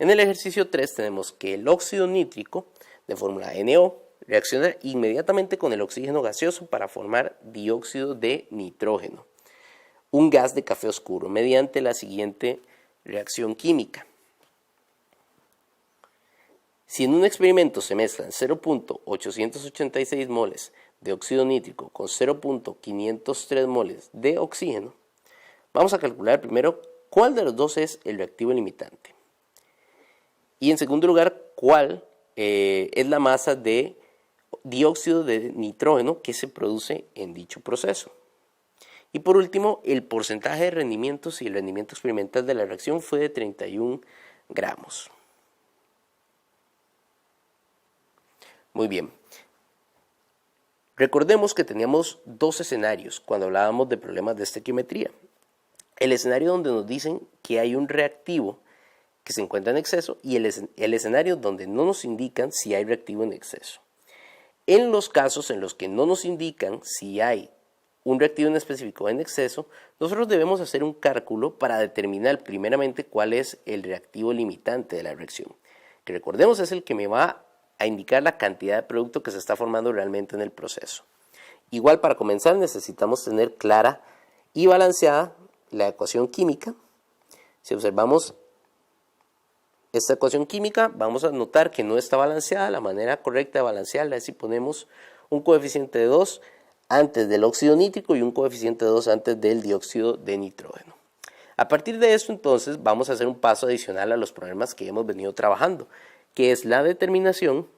En el ejercicio 3 tenemos que el óxido nítrico de fórmula NO reacciona inmediatamente con el oxígeno gaseoso para formar dióxido de nitrógeno, un gas de café oscuro, mediante la siguiente reacción química. Si en un experimento se mezclan 0.886 moles de óxido nítrico con 0.503 moles de oxígeno, vamos a calcular primero cuál de los dos es el reactivo limitante. Y en segundo lugar, cuál es la masa de dióxido de nitrógeno que se produce en dicho proceso. Y por último, el porcentaje de rendimiento si el rendimiento experimental de la reacción fue de 31 gramos. Muy bien. Recordemos que teníamos dos escenarios cuando hablábamos de problemas de estequiometría. El escenario donde nos dicen que hay un reactivo que se encuentra en exceso y el escenario donde no nos indican si hay reactivo en exceso. En los casos en los que no nos indican si hay un reactivo en específico en exceso, nosotros debemos hacer un cálculo para determinar primeramente cuál es el reactivo limitante de la reacción, que recordemos es el que me va a indicar la cantidad de producto que se está formando realmente en el proceso. Igual, para comenzar necesitamos tener clara y balanceada la ecuación química. Si observamos esta ecuación química, vamos a notar que no está balanceada. La manera correcta de balancearla es si ponemos un coeficiente de 2 antes del óxido nítrico y un coeficiente de 2 antes del dióxido de nitrógeno. A partir de esto, entonces, vamos a hacer un paso adicional a los problemas que hemos venido trabajando, que es la determinación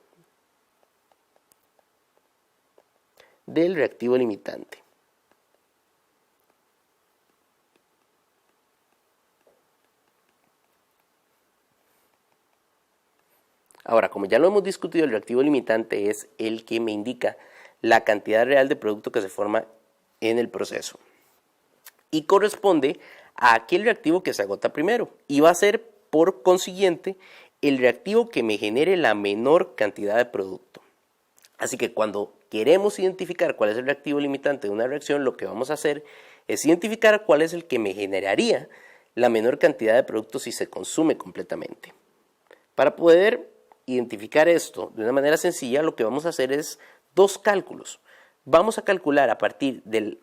del reactivo limitante. Ahora, como ya lo hemos discutido, el reactivo limitante es el que me indica la cantidad real de producto que se forma en el proceso y corresponde a aquel reactivo que se agota primero y va a ser, por consiguiente, el reactivo que me genere la menor cantidad de producto. Así que cuando queremos identificar cuál es el reactivo limitante de una reacción, lo que vamos a hacer es identificar cuál es el que me generaría la menor cantidad de producto si se consume completamente. Para poder identificar esto de una manera sencilla, lo que vamos a hacer es dos cálculos. Vamos a calcular a partir de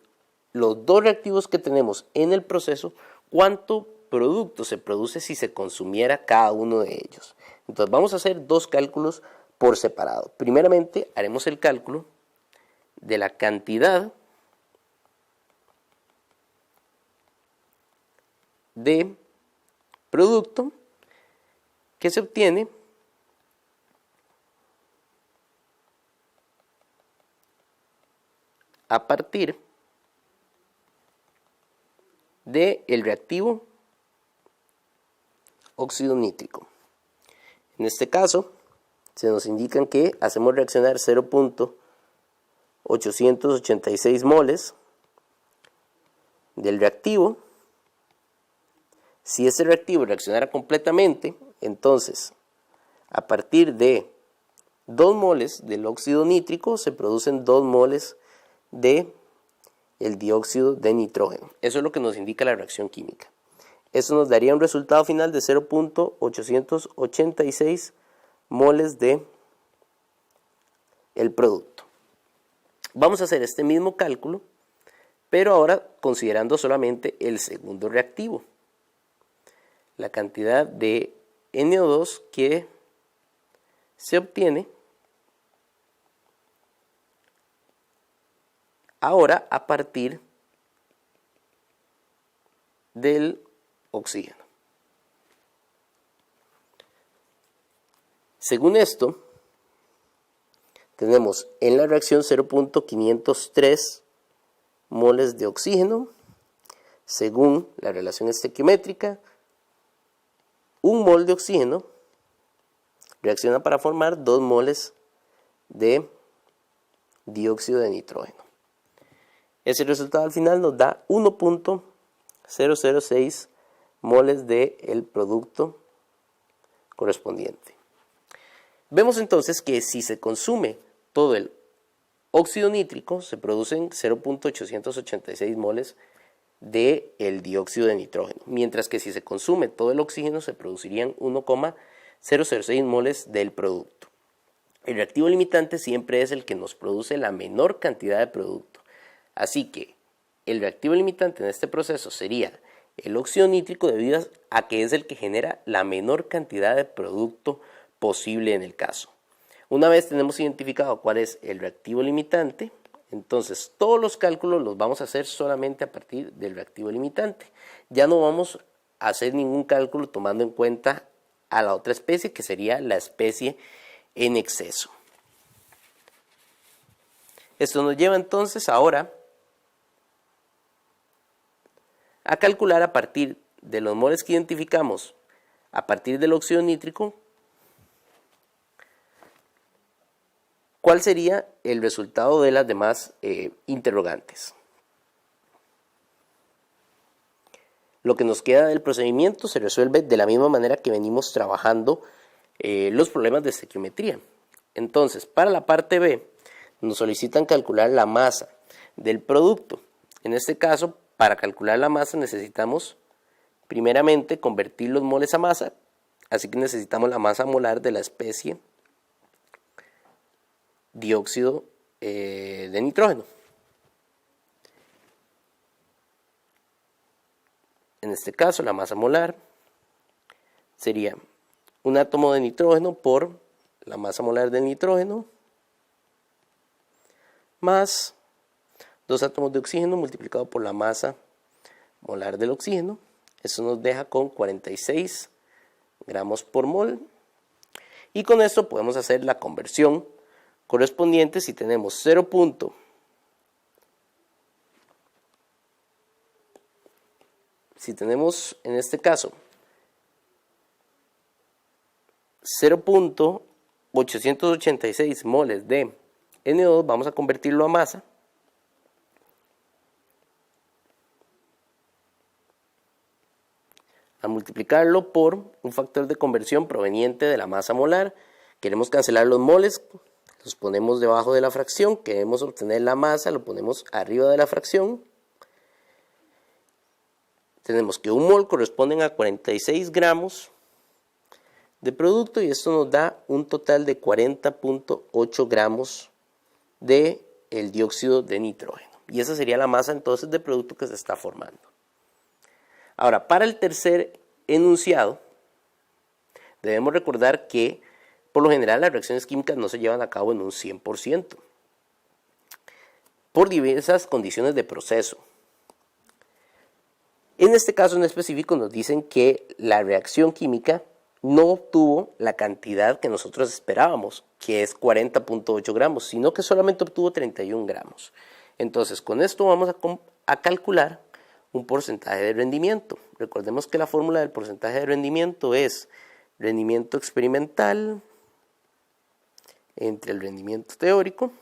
los dos reactivos que tenemos en el proceso cuánto producto se produce si se consumiera cada uno de ellos. Entonces vamos a hacer dos cálculos por separado. Primeramente haremos el cálculo de la cantidad de producto que se obtiene a partir del reactivo óxido nítrico. En este caso, se nos indican que hacemos reaccionar 0.886 moles del reactivo. Si ese reactivo reaccionara completamente, entonces, a partir de 2 moles del óxido nítrico, se producen 2 moles de el dióxido de nitrógeno. Eso es lo que nos indica la reacción química. Eso nos daría un resultado final de 0.886 moles de el producto. Vamos a hacer este mismo cálculo, pero ahora considerando solamente el segundo reactivo. La cantidad de NO2 que se obtiene ahora a partir del oxígeno. Según esto, tenemos en la reacción 0.503 moles de oxígeno. Según la relación estequiométrica, 1 mol de oxígeno reacciona para formar 2 moles de dióxido de nitrógeno. Ese resultado al final nos da 1.006 moles del producto correspondiente. Vemos entonces que si se consume todo el óxido nítrico, se producen 0.886 moles del dióxido de nitrógeno, mientras que si se consume todo el oxígeno se producirían 1,006 moles del producto. El reactivo limitante siempre es el que nos produce la menor cantidad de producto, así que el reactivo limitante en este proceso sería el óxido nítrico debido a que es el que genera la menor cantidad de producto posible en el caso. Una vez tenemos identificado cuál es el reactivo limitante, entonces todos los cálculos los vamos a hacer solamente a partir del reactivo limitante. Ya no vamos a hacer ningún cálculo tomando en cuenta a la otra especie, que sería la especie en exceso. Esto nos lleva entonces ahora a calcular a partir de los moles que identificamos a partir del óxido nítrico, ¿cuál sería el resultado de las demás interrogantes? Lo que nos queda del procedimiento se resuelve de la misma manera que venimos trabajando los problemas de estequiometría. Entonces, para la parte B, nos solicitan calcular la masa del producto. En este caso, para calcular la masa necesitamos primeramente convertir los moles a masa, así que necesitamos la masa molar de la especie dióxido de nitrógeno. En este caso, la masa molar sería un átomo de nitrógeno por la masa molar del nitrógeno más 2 átomos de oxígeno multiplicado por la masa molar del oxígeno. Eso nos deja con 46 gramos por mol. Y con esto podemos hacer la conversión correspondiente. Si tenemos 0. Si tenemos en este caso 0.886 moles de NO2, vamos a convertirlo a masa. A multiplicarlo por un factor de conversión proveniente de la masa molar. Queremos cancelar los moles, los ponemos debajo de la fracción. Queremos obtener la masa, lo ponemos arriba de la fracción. Tenemos que un mol corresponde a 46 gramos de producto y esto nos da un total de 40.8 gramos de el dióxido de nitrógeno. Y esa sería la masa entonces de producto que se está formando. Ahora, para el tercer enunciado, debemos recordar que por lo general las reacciones químicas no se llevan a cabo en un 100%, por diversas condiciones de proceso. En este caso en específico nos dicen que la reacción química no obtuvo la cantidad que nosotros esperábamos, que es 40.8 gramos, sino que solamente obtuvo 31 gramos. Entonces, con esto vamos a calcular un porcentaje de rendimiento. Recordemos que la fórmula del porcentaje de rendimiento es rendimiento experimental entre el rendimiento teórico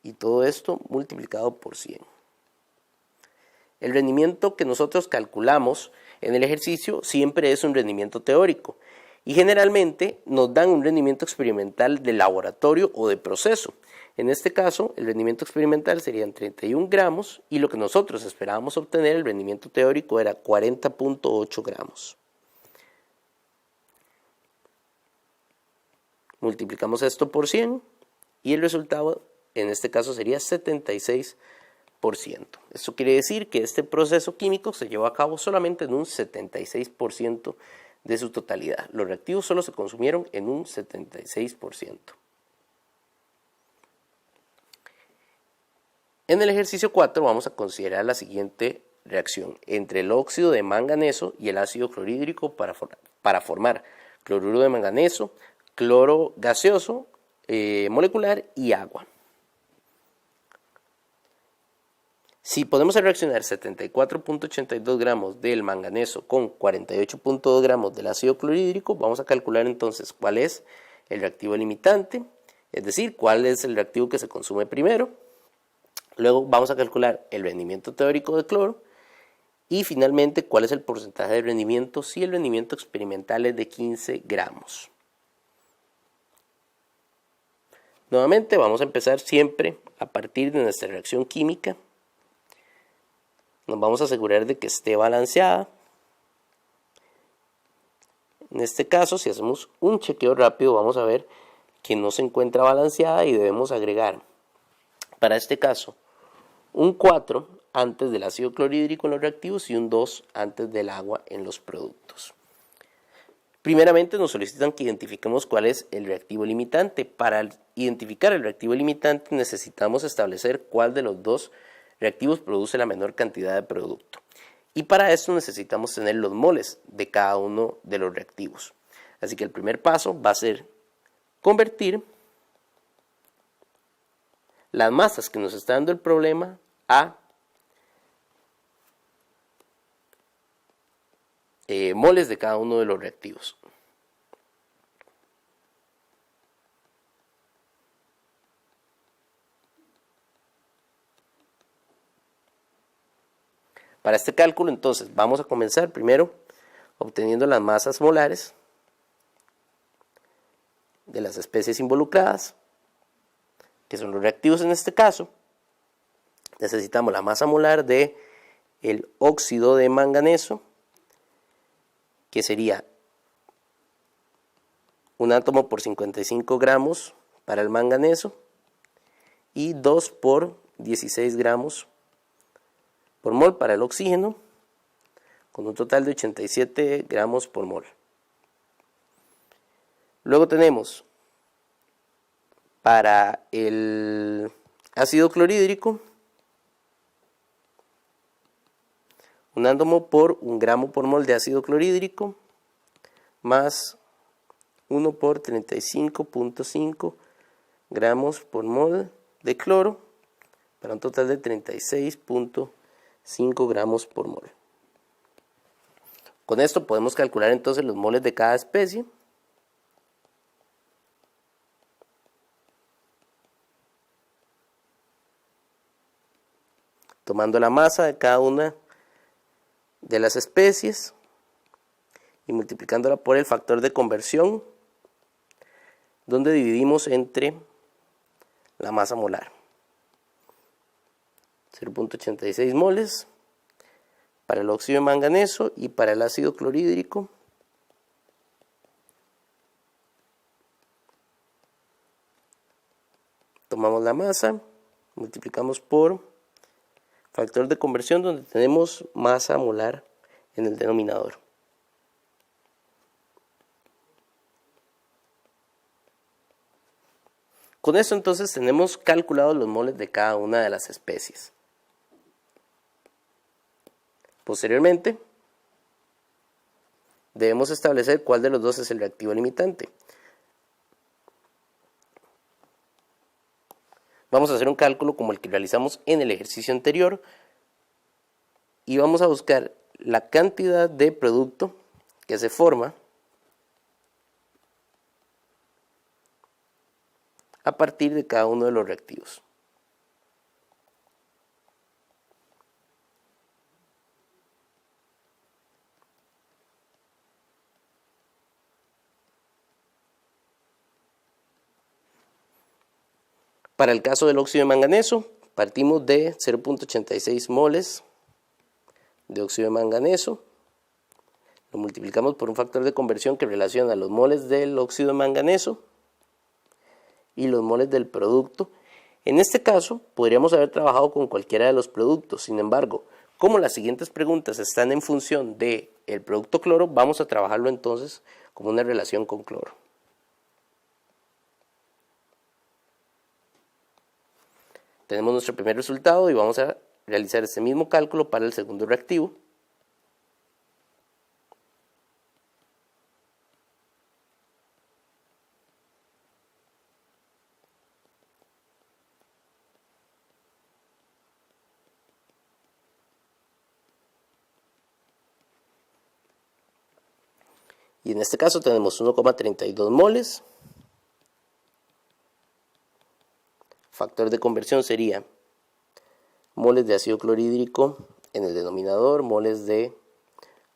y todo esto multiplicado por 100. El rendimiento que nosotros calculamos en el ejercicio siempre es un rendimiento teórico y generalmente nos dan un rendimiento experimental de laboratorio o de proceso. En este caso, el rendimiento experimental serían 31 gramos y lo que nosotros esperábamos obtener, el rendimiento teórico, era 40.8 gramos. Multiplicamos esto por 100 y el resultado en este caso sería 76%. Esto quiere decir que este proceso químico se llevó a cabo solamente en un 76% de su totalidad. Los reactivos solo se consumieron en un 76%. En el ejercicio 4 vamos a considerar la siguiente reacción entre el óxido de manganeso y el ácido clorhídrico para formar cloruro de manganeso, cloro gaseoso molecular y agua. Si podemos reaccionar 74.82 gramos del manganeso con 48.2 gramos del ácido clorhídrico, vamos a calcular entonces cuál es el reactivo limitante, es decir, cuál es el reactivo que se consume primero. Luego vamos a calcular el rendimiento teórico de cloro y finalmente cuál es el porcentaje de rendimiento si el rendimiento experimental es de 15 gramos. Nuevamente vamos a empezar siempre a partir de nuestra reacción química Nos vamos a asegurar de que esté balanceada. En este caso, si hacemos un chequeo rápido, vamos a ver que no se encuentra balanceada y debemos agregar, para este caso, un 4 antes del ácido clorhídrico en los reactivos y un 2 antes del agua en los productos. Primeramente nos solicitan que identifiquemos cuál es el reactivo limitante. Para identificar el reactivo limitante necesitamos establecer cuál de los dos reactivos produce la menor cantidad de producto. Y para esto necesitamos tener los moles de cada uno de los reactivos. Así que el primer paso va a ser convertir las masas que nos está dando el problema a moles de cada uno de los reactivos. Para este cálculo, entonces, vamos a comenzar primero obteniendo las masas molares de las especies involucradas, que son los reactivos en este caso. Necesitamos la masa molar de el óxido de manganeso, que sería un átomo por 55 gramos para el manganeso y 2 por 16 gramos por mol para el oxígeno, con un total de 87 gramos por mol. Luego tenemos para el ácido clorhídrico un átomo por 1 gramo por mol de ácido clorhídrico más 1 por 35.5 gramos por mol de cloro para un total de 36.5 gramos por mol. Con esto podemos calcular entonces los moles de cada especie. Tomando la masa de cada una de las especies y multiplicándola por el factor de conversión, donde dividimos entre la masa molar. 0.86 moles para el óxido de manganeso y para el ácido clorhídrico tomamos la masa, multiplicamos por factor de conversión donde tenemos masa molar en el denominador. Con esto entonces tenemos calculados los moles de cada una de las especies. Posteriormente, debemos establecer cuál de los dos es el reactivo limitante. Vamos a hacer un cálculo como el que realizamos en el ejercicio anterior y vamos a buscar la cantidad de producto que se forma a partir de cada uno de los reactivos. Para el caso del óxido de manganeso, partimos de 0.86 moles de óxido de manganeso. Lo multiplicamos por un factor de conversión que relaciona los moles del óxido de manganeso y los moles del producto. En este caso, podríamos haber trabajado con cualquiera de los productos. Sin embargo, como las siguientes preguntas están en función del producto cloro, vamos a trabajarlo entonces como una relación con cloro. Tenemos nuestro primer resultado y vamos a realizar este mismo cálculo para el segundo reactivo. Y en este caso tenemos 1,32 moles. Factor de conversión sería moles de ácido clorhídrico en el denominador, moles de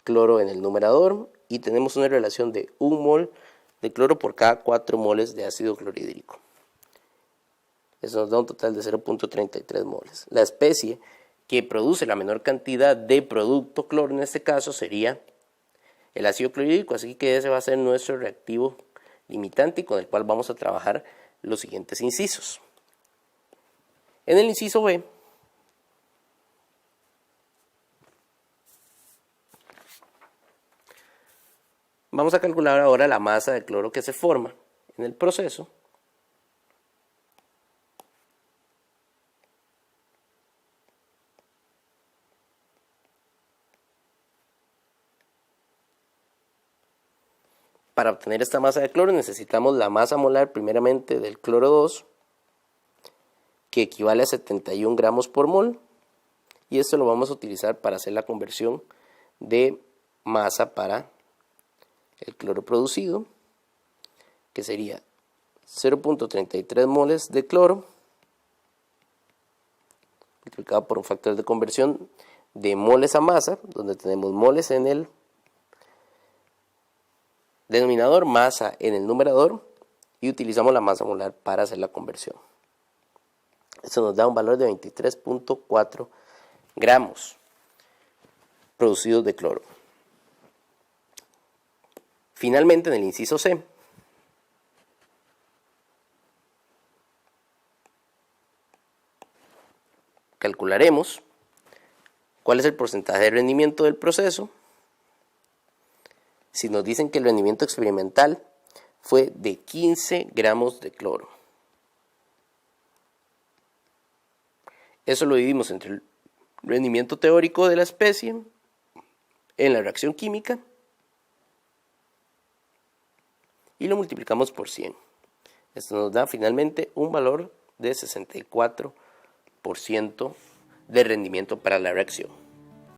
cloro en el numerador, y tenemos una relación de 1 mol de cloro por cada 4 moles de ácido clorhídrico. Eso nos da un total de 0.33 moles. La especie que produce la menor cantidad de producto cloro, en este caso sería el ácido clorhídrico, así que ese va a ser nuestro reactivo limitante y con el cual vamos a trabajar los siguientes incisos. En el inciso B, vamos a calcular ahora la masa de cloro que se forma en el proceso. Para obtener esta masa de cloro necesitamos la masa molar primeramente del cloro 2, que equivale a 71 gramos por mol, y esto lo vamos a utilizar para hacer la conversión de masa para el cloro producido, que sería 0.33 moles de cloro multiplicado por un factor de conversión de moles a masa, donde tenemos moles en el denominador, masa en el numerador, y utilizamos la masa molar para hacer la conversión. Esto nos da un valor de 23.4 gramos producidos de cloro. Finalmente, en el inciso C, calcularemos cuál es el porcentaje de rendimiento del proceso. Si nos dicen que el rendimiento experimental fue de 15 gramos de cloro, eso lo dividimos entre el rendimiento teórico de la especie en la reacción química y lo multiplicamos por 100. Esto nos da finalmente un valor de 64% de rendimiento para la reacción.